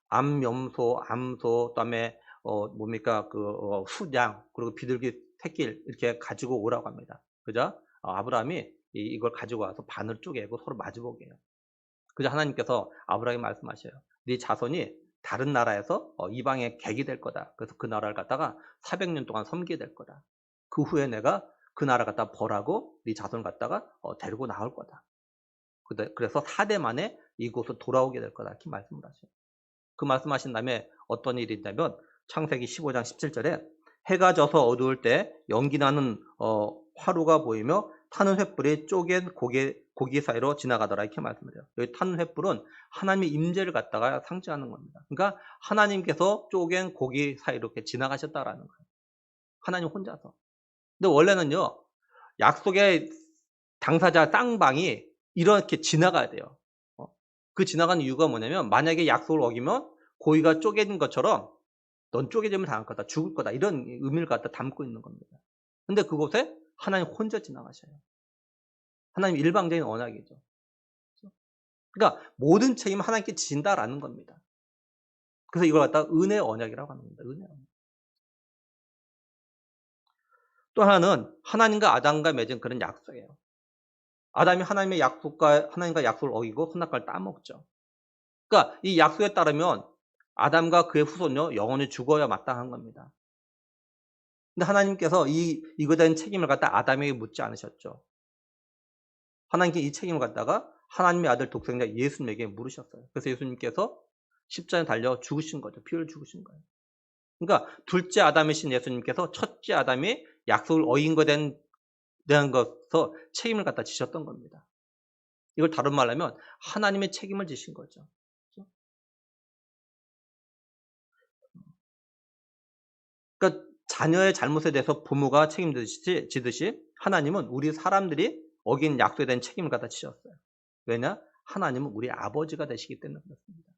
암염소, 암소, 그다음에 뭡니까 그 수양 그리고 비둘기 새끼를 이렇게 가지고 오라고 합니다. 그죠? 아브라함이 이걸 가지고 와서 반을 쪼개고 서로 마주보게 해요. 그래서 하나님께서 아브라함에게 말씀하셔요. 네 자손이 다른 나라에서 이방의 객이 될 거다. 그래서 그 나라를 갖다가 400년 동안 섬기게 될 거다. 그 후에 내가 그 나라 갖다 벌하고 네 자손을 갖다가 데리고 나올 거다. 그래서 4대 만에 이곳으로 돌아오게 될 거다. 이렇게 말씀을 하셔요. 그 말씀하신 다음에 어떤 일이 있냐면 창세기 15장 17절에 해가 져서 어두울 때 연기 나는 화루가 보이며 타는 횃불이 쪼갠 고기 사이로 지나가더라. 이렇게 말씀을 해요. 여기 타는 횃불은 하나님의 임재를 갖다가 상징하는 겁니다. 그러니까 하나님께서 쪼갠 고기 사이로 이렇게 지나가셨다라는 거예요. 하나님 혼자서. 근데 원래는요, 약속의 당사자 쌍방이 이렇게 지나가야 돼요. 그 지나가는 이유가 뭐냐면 만약에 약속을 어기면 고기가 쪼개진 것처럼 넌 쪼개지면 당할 거다, 죽을 거다, 이런 의미를 갖다 담고 있는 겁니다. 근데 그곳에 하나님 혼자 지나가셔요. 하나님 일방적인 언약이죠. 그러니까 모든 책임은 하나님께 진다라는 겁니다. 그래서 이걸 갖다가 은혜의 언약이라고 하는 겁니다. 은혜의 언약. 또 하나는 하나님과 아담과 맺은 그런 약속이에요. 아담이 하나님과 약속을 어기고 선악과를 따먹죠. 그러니까 이 약속에 따르면 아담과 그의 후손요 영원히 죽어야 마땅한 겁니다. 근데 하나님께서 이거에 대한 책임을 갖다 아담에게 묻지 않으셨죠. 하나님께 이 책임을 갖다가 하나님의 아들 독생자 예수님에게 물으셨어요. 그래서 예수님께서 십자가에 달려 죽으신 거죠. 피를 죽으신 거예요. 그러니까 둘째 아담이신 예수님께서 첫째 아담이 약속을 어긴 것에 대한 것서 책임을 갖다 지셨던 겁니다. 이걸 다른 말로 하면 하나님의 책임을 지신 거죠. 그러니까 자녀의 잘못에 대해서 부모가 책임지듯이 하나님은 우리 사람들이 어긴 약속에 대한 책임을 갖다 지셨어요. 왜냐? 하나님은 우리 아버지가 되시기 때문에 그렇습니다.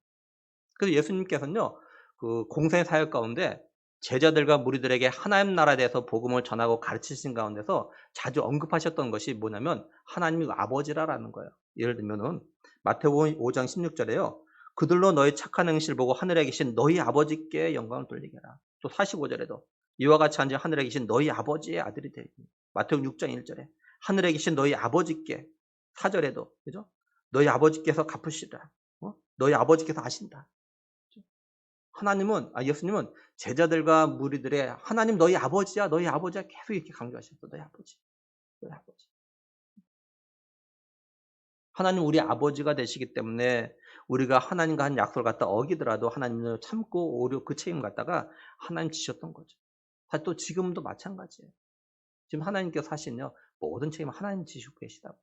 그래서 예수님께서는요, 그 공생 사역 가운데 제자들과 무리들에게 하나님 나라에 대해서 복음을 전하고 가르치신 가운데서 자주 언급하셨던 것이 뭐냐면 하나님이 아버지라는 거예요. 예를 들면은 마태복음 5장 16절에요. 그들로 너희 착한 행실을 보고 하늘에 계신 너희 아버지께 영광을 돌리게 하라. 또 45절에도 이와 같이 한지 하늘에 계신 너희 아버지의 아들이 되리니. 마태복음 6장 1절에 하늘에 계신 너희 아버지께 4절에도 그죠? 너희 아버지께서 갚으시라. 너희 아버지께서 아신다. 예수님은 제자들과 무리들의 하나님 너희 아버지야, 너희 아버지야 계속 이렇게 강조하셨어. 너희 아버지, 너희 아버지. 하나님 우리 아버지가 되시기 때문에 우리가 하나님과 한 약속을 갖다 어기더라도 하나님을 참고 오히려 그 책임을 갖다가 하나님 지셨던 거죠. 사실 또 지금도 마찬가지예요. 지금 하나님께서 하시는요 모든 책임을 하나님 지시고 계시다고.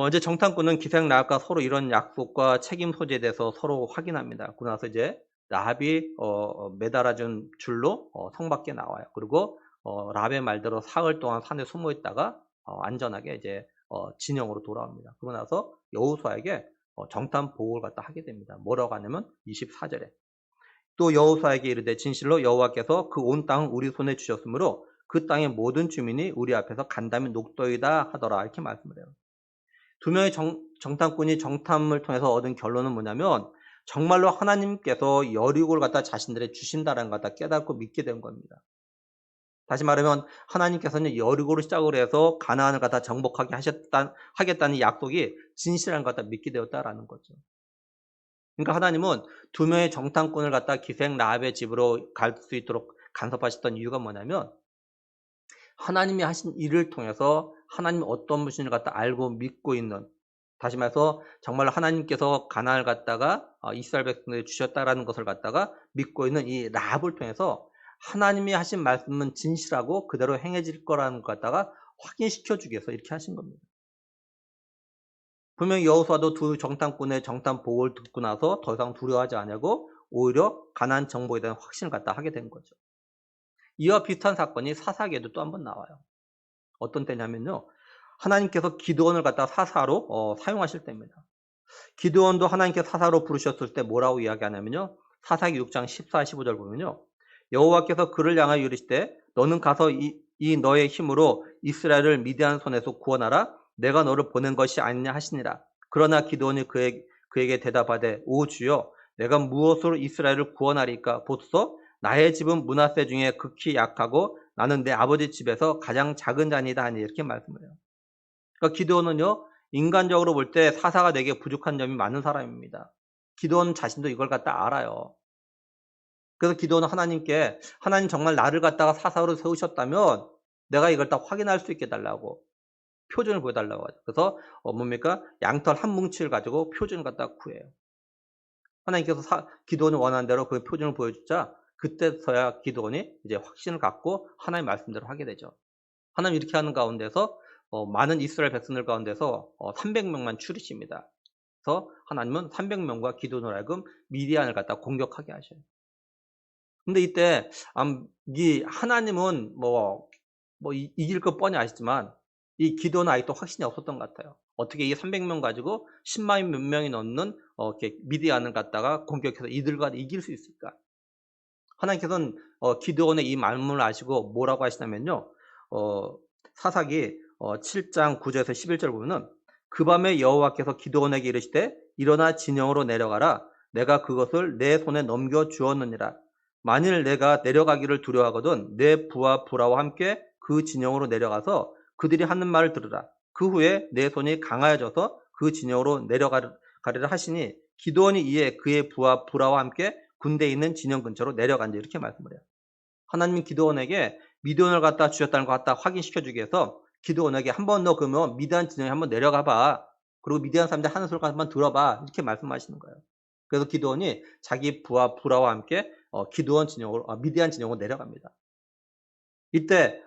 이제 정탐꾼은 기생 라합과 서로 이런 약속과 책임 소재에 대해서 서로 확인합니다. 그러고 나서 이제 라합이 매달아준 줄로 성 밖에 나와요. 그리고 라합의 말대로 사흘 동안 산에 숨어 있다가 안전하게 이제 진영으로 돌아옵니다. 그러고 나서 여호수아에게 정탐 보고를 갖다 하게 됩니다. 뭐라고 하냐면 24절에 또 여호수아에게 이르되 진실로 여호와께서 그 온 땅을 우리 손에 주셨으므로 그 땅의 모든 주민이 우리 앞에서 간담이 녹더이다 하더라. 이렇게 말씀을 해요. 두 명의 정탐꾼이 정탐을 통해서 얻은 결론은 뭐냐면 정말로 하나님께서 여리고를 갖다 자신들의 주신다라는 걸 갖다 깨닫고 믿게 된 겁니다. 다시 말하면 하나님께서는 여리고를 시작으로 해서 가나안을 갖다 정복하게 하겠다는 약속이 진실한 걸 갖다 믿게 되었다라는 거죠. 그러니까 하나님은 두 명의 정탐꾼을 갖다 기생 라합의 집으로 갈 수 있도록 간섭하셨던 이유가 뭐냐면 하나님이 하신 일을 통해서 하나님이 어떤 분신을 갖다 알고 믿고 있는, 다시 말해서 정말 하나님께서 가나안을 갖다가 이스라엘 백성들에게 주셨다라는 것을 갖다가 믿고 있는 이 라합을 통해서 하나님이 하신 말씀은 진실하고 그대로 행해질 거라는 것 갖다가 확인시켜 주기 위해서 이렇게 하신 겁니다. 분명히 여호수아도 두 정탐꾼의 정탐 보고를 듣고 나서 더 이상 두려워하지 않냐고 오히려 가나안 정복에 대한 확신을 갖다 하게 된 거죠. 이와 비슷한 사건이 사사기에도 또 한 번 나와요. 어떤 때냐면요. 하나님께서 기드온을 갖다 사사로 사용하실 때입니다. 기드온도 하나님께서 사사로 부르셨을 때 뭐라고 이야기하냐면요. 사사기 6장 14, 15절 보면요. 여호와께서 그를 향하여 이르시되 너는 가서 이 너의 힘으로 이스라엘을 미디안 손에서 구원하라. 내가 너를 보낸 것이 아니냐 하시니라. 그러나 기드온이 그에게 대답하되 오 주여 내가 무엇으로 이스라엘을 구원하리까 보소서 나의 집은 므낫세 중에 극히 약하고 나는 내 아버지 집에서 가장 작은 자니다 하니 이렇게 말씀을 해요. 그러니까 기드온은요, 인간적으로 볼 때 사사가 되게 부족한 점이 많은 사람입니다. 기드온 자신도 이걸 갖다 알아요. 그래서 기드온은 하나님께 하나님 정말 나를 갖다가 사사로 세우셨다면 내가 이걸 다 확인할 수 있게 해달라고 표준을 보여달라고 하죠. 그래서 뭡니까? 양털 한 뭉치를 가지고 표준을 갖다가 구해요. 하나님께서 기드온이 원하는 대로 그 표준을 보여주자 그때서야 기드온이 이제 확신을 갖고 하나님 말씀대로 하게 되죠. 하나님 이렇게 하는 가운데서 많은 이스라엘 백성들 가운데서 300명만 추리십니다. 그래서 하나님은 300명과 기드온을 하여금 미디안을 갖다 공격하게 하셔요. 근데 이때 이 하나님은 이길 거 뻔히 아시지만 이 기도는 아직도 확신이 없었던 것 같아요. 어떻게 이 300명 가지고 10만 몇 명이 넘는 이렇게 미디안을 갖다가 공격해서 이들과 이길 수 있을까? 하나님께서는 기드온의 이 마음을 아시고 뭐라고 하시냐면요. 사사기 7장 9절에서 11절 보면은 그 밤에 여호와께서 기드온에게 이르시되 일어나 진영으로 내려가라. 내가 그것을 내 손에 넘겨 주었느니라. 만일 내가 내려가기를 두려워하거든 내 부하 부라와 함께 그 진영으로 내려가서 그들이 하는 말을 들으라. 그 후에 내 손이 강하여져서 그 진영으로 내려가리라 하시니 기드온이 이에 그의 부하 부라와 함께 군대에 있는 진영 근처로 내려간다 이렇게 말씀을 해요. 하나님이 기드온에게 미디안을 갖다 주셨다는 걸 갖다 확인시켜주기 위해서 기드온에게 한 번 더 그러면 미디안 진영에 한번 내려가 봐. 그리고 미디안 사람들 하는 소리를 한번 들어봐. 이렇게 말씀하시는 거예요. 그래서 기드온이 자기 부하 부라와 함께 미디안 진영으로 내려갑니다. 이때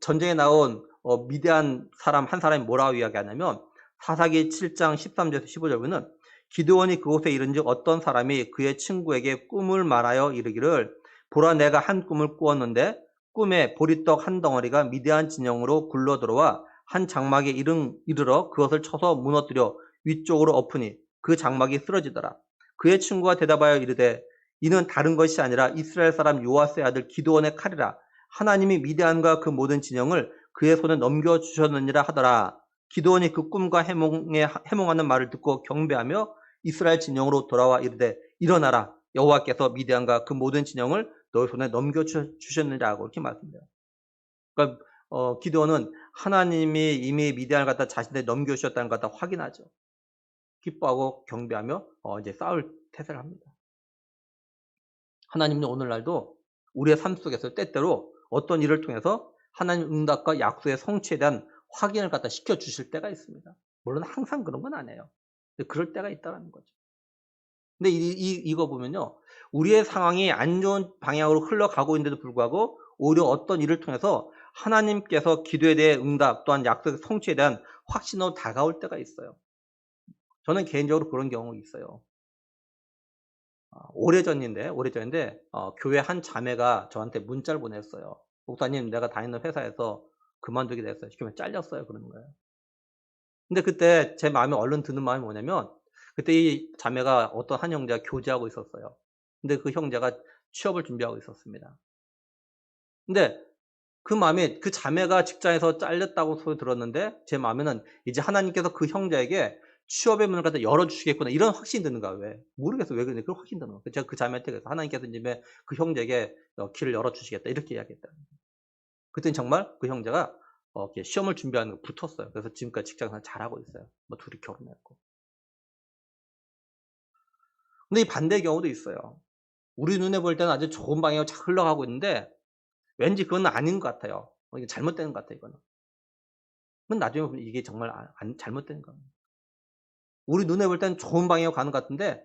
전쟁에 나온 미디안 사람 한 사람이 뭐라고 이야기하냐면 사사기 7장 13절에서 15절 보면 기드온이 그곳에 이른즉 어떤 사람이 그의 친구에게 꿈을 말하여 이르기를 보라 내가 한 꿈을 꾸었는데 꿈에 보리떡 한 덩어리가 미디안 진영으로 굴러 들어와 한 장막에 이르러 그것을 쳐서 무너뜨려 위쪽으로 엎으니 그 장막이 쓰러지더라. 그의 친구가 대답하여 이르되 이는 다른 것이 아니라 이스라엘 사람 요아스의 아들 기드온의 칼이라. 하나님이 미디안과 그 모든 진영을 그의 손에 넘겨주셨느니라 하더라. 기드온이 그 꿈과 해몽하는 말을 듣고 경배하며 이스라엘 진영으로 돌아와 이르되 일어나라. 여호와께서 미디안과 그 모든 진영을 너희 손에 넘겨주셨느니라고 이렇게 말씀해요. 그러니까 기드온은 하나님이 이미 미디안을 갖다 자신에게 넘겨주셨다는 걸 갖다 확인하죠. 기뻐하고 경배하며 이제 싸울 태세를 합니다. 하나님은 오늘날도 우리의 삶 속에서 때때로 어떤 일을 통해서 하나님 응답과 약속의 성취에 대한 확인을 갖다 시켜주실 때가 있습니다. 물론 항상 그런 건 아니에요. 근데 그럴 때가 있다는 거죠. 근데 이거 보면요. 우리의 상황이 안 좋은 방향으로 흘러가고 있는데도 불구하고 오히려 어떤 일을 통해서 하나님께서 기도에 대해 응답 또한 약속의 성취에 대한 확신으로 다가올 때가 있어요. 저는 개인적으로 그런 경험이 있어요. 오래전인데 교회 한 자매가 저한테 문자를 보냈어요. 목사님 내가 다니는 회사에서 그만두게 됐어요. 시키면 잘렸어요. 그러는 거예요. 근데 그때 제 마음에 얼른 드는 마음이 뭐냐면 그때 이 자매가 어떤 한 형제가 교제하고 있었어요. 근데 그 형제가 취업을 준비하고 있었습니다. 근데 그 마음에 그 자매가 직장에서 잘렸다고 소리 들었는데 제 마음에는 이제 하나님께서 그 형제에게 취업의 문을 갖다 열어주시겠구나 이런 확신이 드는 거야. 왜? 모르겠어. 왜 그런지 그런 확신이 드는 거야. 제가 그 자매한테 그래서 하나님께서 이제 그 형제에게 길을 열어주시겠다 이렇게 이야기했다. 그랬더니 정말 그 형제가 이렇게 시험을 준비하는 거 붙었어요. 그래서 지금까지 직장에서 잘하고 있어요. 뭐 둘이 결혼했고. 근데 이 반대의 경우도 있어요. 우리 눈에 볼 때는 아주 좋은 방향으로 잘 흘러가고 있는데 왠지 그건 아닌 것 같아요. 이게 잘못된 것 같아요. 이거는. 그건 나중에 보면 이게 정말 잘못된 겁니다. 우리 눈에 볼 때는 좋은 방향으로 가는 것 같은데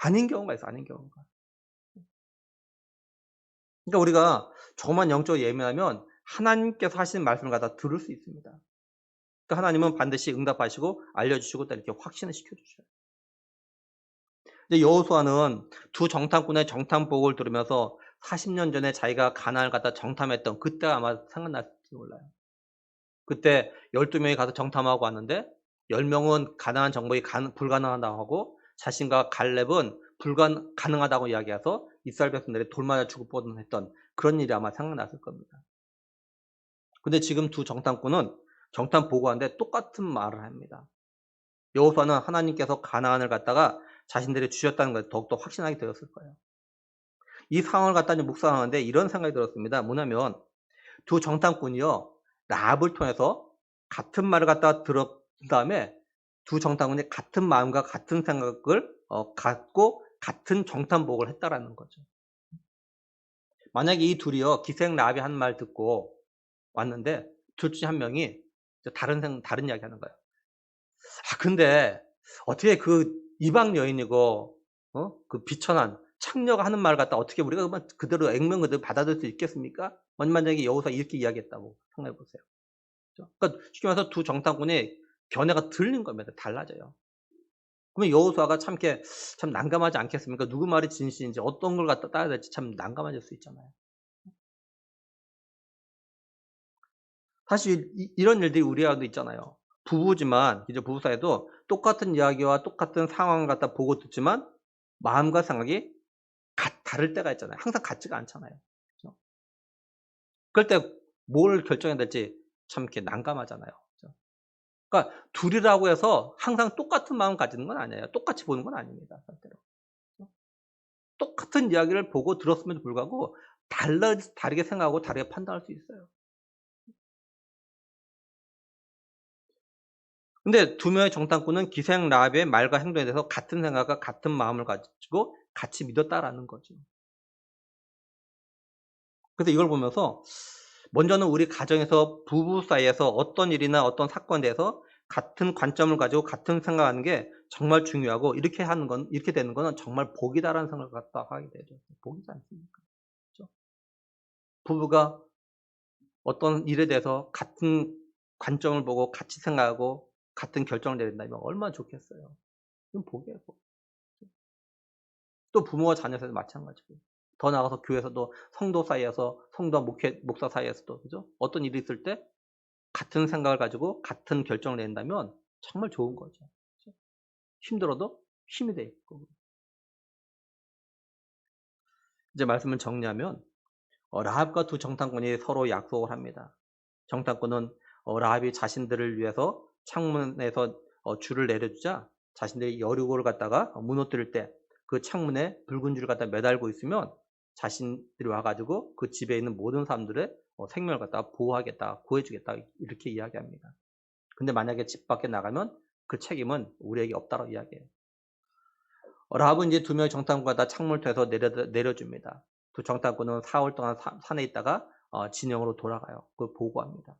아닌 경우가 있어요. 아닌 경우가. 그러니까 우리가 조금만 영적으로 예민하면 하나님께서 하시는 말씀을 갖다 들을 수 있습니다. 그러니까 하나님은 반드시 응답하시고 알려주시고 또 이렇게 확신을 시켜주셔요. 근데 여호수아는 두 정탐꾼의 정탐복을 들으면서 40년 전에 자기가 가나안을 갖다 정탐했던 그때가 아마 생각날지 몰라요. 그때 12명이 가서 정탐하고 왔는데 10명은 가나안 정복이 불가능하다고 하고 자신과 갈렙은 가능하다고 이야기해서 이스라엘 백성들이 돌 맞아 죽을 뻔했던 그런 일이 아마 생각났을 겁니다. 근데 지금 두 정탐꾼은 정탐 보고하는데 똑같은 말을 합니다. 여호수아는 하나님께서 가나안을 갖다가 자신들이 주셨다는 걸 더욱더 확신하게 되었을 거예요. 이 상황을 갖다 묵상하는데 이런 생각이 들었습니다. 뭐냐면 두 정탐꾼이요 라합을 통해서 같은 말을 갖다가 들은 다음에 두 정탐꾼이 같은 마음과 같은 생각을 갖고 같은 정탐복을 했다라는 거죠. 만약에 이 둘이요, 기생 라합이 한 말 듣고 왔는데 둘 중에 한 명이 다른 이야기 하는 거예요. 근데 어떻게 그 이방 여인이고 그 비천한 창녀가 하는 말 갖다 어떻게 우리가 그대로 액면 그대로 받아들일 수 있겠습니까? 만약에 여호수아가 이렇게 이야기했다고 생각해 보세요. 그러니까 쉽게 말해서 두 정탐꾼의 견해가 들린 겁니다. 달라져요. 그러면 여호수아가 참 난감하지 않겠습니까? 누구 말이 진실인지 어떤 걸 갖다 따야 될지 참 난감해질 수 있잖아요. 사실 이런 일들이 우리하고도 있잖아요. 부부지만 이제 부부 사이도 똑같은 이야기와 똑같은 상황을 갖다 보고 듣지만 마음과 생각이 다를 때가 있잖아요. 항상 같지가 않잖아요. 그죠? 그럴 때 뭘 결정해야 될지 참 이렇게 난감하잖아요. 그죠? 그러니까 둘이라고 해서 항상 똑같은 마음 가지는 건 아니에요. 똑같이 보는 건 아닙니다. 절대로. 똑같은 이야기를 보고 들었음에도 불구하고 다르게 생각하고 다르게 판단할 수 있어요. 근데 두 명의 정탐꾼은 기생 라합의 말과 행동에 대해서 같은 생각과 같은 마음을 가지고 같이 믿었다라는 거죠. 그래서 이걸 보면서 먼저는 우리 가정에서 부부 사이에서 어떤 일이나 어떤 사건에 대해서 같은 관점을 가지고 같은 생각하는 게 정말 중요하고 이렇게 되는 거는 정말 복이다라는 생각을 갖다 하게 되죠. 복이지 않습니까? 그죠? 부부가 어떤 일에 대해서 같은 관점을 보고 같이 생각하고 같은 결정을 내린다면 얼마나 좋겠어요. 그건 복이에요, 복. 또 부모와 자녀 사이도 마찬가지고. 더 나아가서 교회에서도 성도 사이에서 성도와 목사 사이에서도 그죠? 어떤 일이 있을 때 같은 생각을 가지고 같은 결정을 낸다면 정말 좋은 거죠. 그죠? 힘들어도 힘이 돼 있고. 이제 말씀을 정리하면 라합과 두 정탐꾼이 서로 약속을 합니다. 정탐꾼은 라합이 자신들을 위해서 창문에서 줄을 내려주자 자신들이 여리고를 갖다가 무너뜨릴 때 그 창문에 붉은 줄을 갖다 매달고 있으면 자신들이 와가지고 그 집에 있는 모든 사람들의 생명을 갖다가 보호하겠다, 구해주겠다 이렇게 이야기합니다. 근데 만약에 집 밖에 나가면 그 책임은 우리에게 없다고 이야기해요. 라합은 이제 두 명의 정탐꾼과 다 창문을 통해서 내려줍니다. 두 정탐꾼은 4월 동안 산에 있다가 진영으로 돌아가요. 그걸 보고합니다.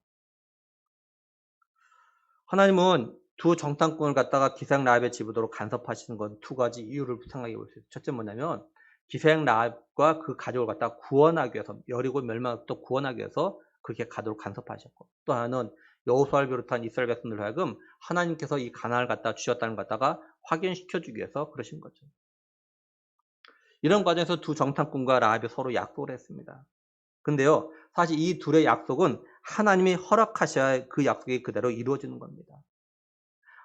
하나님은 두 정탐꾼을 갖다가 기생 라합의 집으로 간섭하시는 건 두 가지 이유를 생각해 볼 수 있어요. 첫째 뭐냐면 기생 라합과 그 가족을 갖다가 구원하기 위해서 여리고 멸망부터 구원하기 위해서 그렇게 가족을 간섭하셨고 또 하나는 여호수아를 비롯한 이스라엘 백성들을 하여금 하나님께서 이 가나안을 갖다 주셨다는 것 갖다가 확인시켜 주기 위해서 그러신 거죠. 이런 과정에서 두 정탐꾼과 라합이 서로 약속을 했습니다. 근데요, 사실 이 둘의 약속은 하나님이 허락하셔야 그 약속이 그대로 이루어지는 겁니다.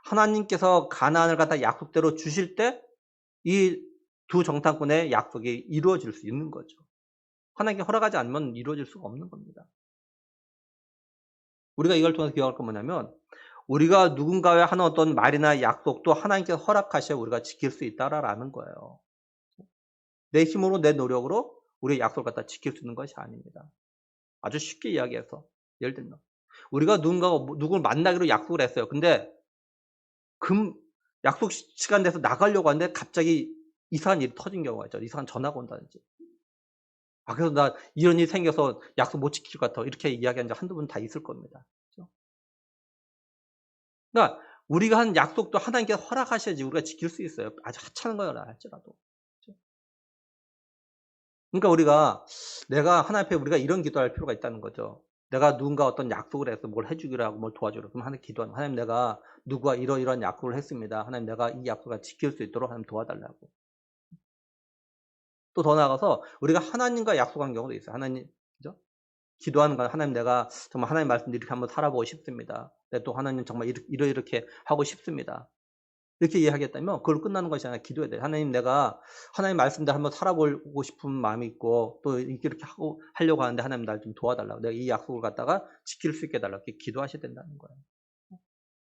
하나님께서 가나안을 갖다 약속대로 주실 때 이 두 정탐꾼의 약속이 이루어질 수 있는 거죠. 하나님께 허락하지 않으면 이루어질 수가 없는 겁니다. 우리가 이걸 통해서 기억할 건 뭐냐면 우리가 누군가와 하는 어떤 말이나 약속도 하나님께서 허락하셔야 우리가 지킬 수 있다라는 거예요. 내 힘으로 내 노력으로 우리의 약속을 갖다 지킬 수 있는 것이 아닙니다. 아주 쉽게 이야기해서 예를 들면 우리가 누구를 만나기로 약속을 했어요. 근데 약속 시간 돼서 나가려고 하는데 갑자기 이상한 일이 터진 경우가 있죠. 이상한 전화가 온다든지. 그래서 나 이런 일이 생겨서 약속 못 지킬 것 같아. 이렇게 이야기한 적 한두 번 다 있을 겁니다. 그죠? 그러니까 우리가 한 약속도 하나님께서 허락하셔야지 우리가 지킬 수 있어요. 아주 하찮은 거라 할지라도. 그죠? 그러니까 내가 하나님 앞에 우리가 이런 기도할 필요가 있다는 거죠. 내가 누군가 어떤 약속을 해서 뭘 해주기로 하고 뭘 도와주기로 그럼 하나님 기도하는 하나님 내가 누구와 이러이러한 약속을 했습니다. 하나님 내가 이 약속을 지킬 수 있도록 하나님 도와달라고. 또 더 나아가서 우리가 하나님과 약속한 경우도 있어요. 하나님, 그죠? 기도하는 거 하나님 내가 정말 하나님 말씀대로 이렇게 한번 살아보고 싶습니다. 또 하나님 정말 이렇게 하고 싶습니다. 이렇게 이야기했다면 그걸로 끝나는 것이 아니라 기도해야 돼요. 하나님 내가 하나님 말씀대로 한번 살아보고 싶은 마음이 있고 또 이렇게 하려고 하는데 하나님 날 좀 도와달라고. 내가 이 약속을 갖다가 지킬 수 있게 해달라고 이렇게 기도하셔야 된다는 거예요.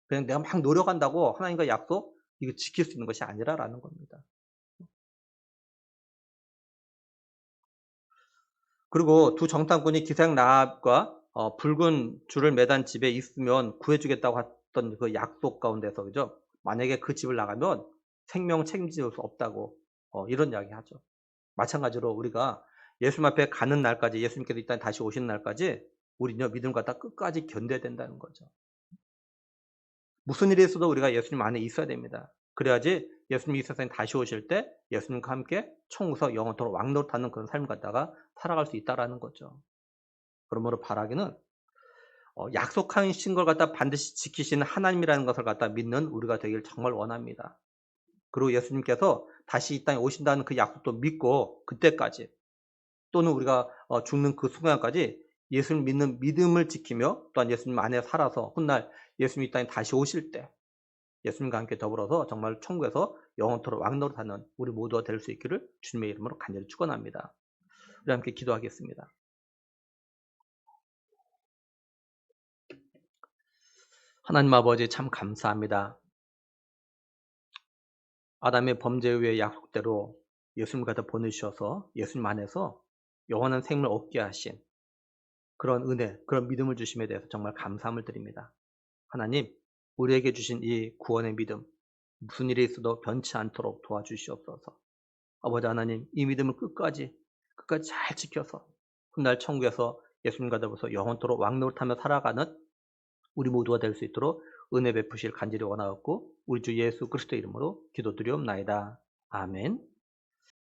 그냥 내가 막 노력한다고 하나님과 약속 이거 지킬 수 있는 것이 아니라라는 겁니다. 그리고 두 정탐꾼이 기생 라합과 붉은 줄을 매단 집에 있으면 구해주겠다고 했던 그 약속 가운데서, 그죠? 만약에 그 집을 나가면 생명 책임질 수 없다고, 이런 이야기 하죠. 마찬가지로 우리가 예수님 앞에 가는 날까지, 예수님께서 이 땅에 다시 오시는 날까지 우리는요, 믿음 갖다 끝까지 견뎌야 된다는 거죠. 무슨 일이 있어도 우리가 예수님 안에 있어야 됩니다. 그래야지 예수님이 이 세상에 다시 오실 때 예수님과 함께 총서 영원토록 왕노릇하는 그런 삶을 갖다가 살아갈 수 있다라는 거죠. 그러므로 바라기는 약속하신 걸 갖다 반드시 지키시는 하나님이라는 것을 갖다 믿는 우리가 되길 정말 원합니다. 그리고 예수님께서 다시 이 땅에 오신다는 그 약속도 믿고 그때까지, 또는 우리가 죽는 그 순간까지 예수를 믿는 믿음을 지키며 또한 예수님 안에 살아서 훗날 예수님 이 땅에 다시 오실 때 예수님과 함께 더불어서 정말 천국에서 영원토록 왕노릇하는 우리 모두가 될 수 있기를 주님의 이름으로 간절히 축원합니다. 우리 함께 기도하겠습니다. 하나님 아버지, 참 감사합니다. 아담의 범죄에 의해 약속대로 예수님 갖다 보내주셔서 예수님 안에서 영원한 생명을 얻게 하신 그런 은혜, 그런 믿음을 주심에 대해서 정말 감사함을 드립니다. 하나님, 우리에게 주신 이 구원의 믿음, 무슨 일이 있어도 변치 않도록 도와주시옵소서. 아버지 하나님, 이 믿음을 끝까지 잘 지켜서 훗날 천국에서 예수님과 더불어서 영원토록 왕노릇하며 살아가는 우리 모두가 될 수 있도록 은혜 베푸실 간절히 원하옵고 우리 주 예수 그리스도 이름으로 기도드리옵나이다. 아멘.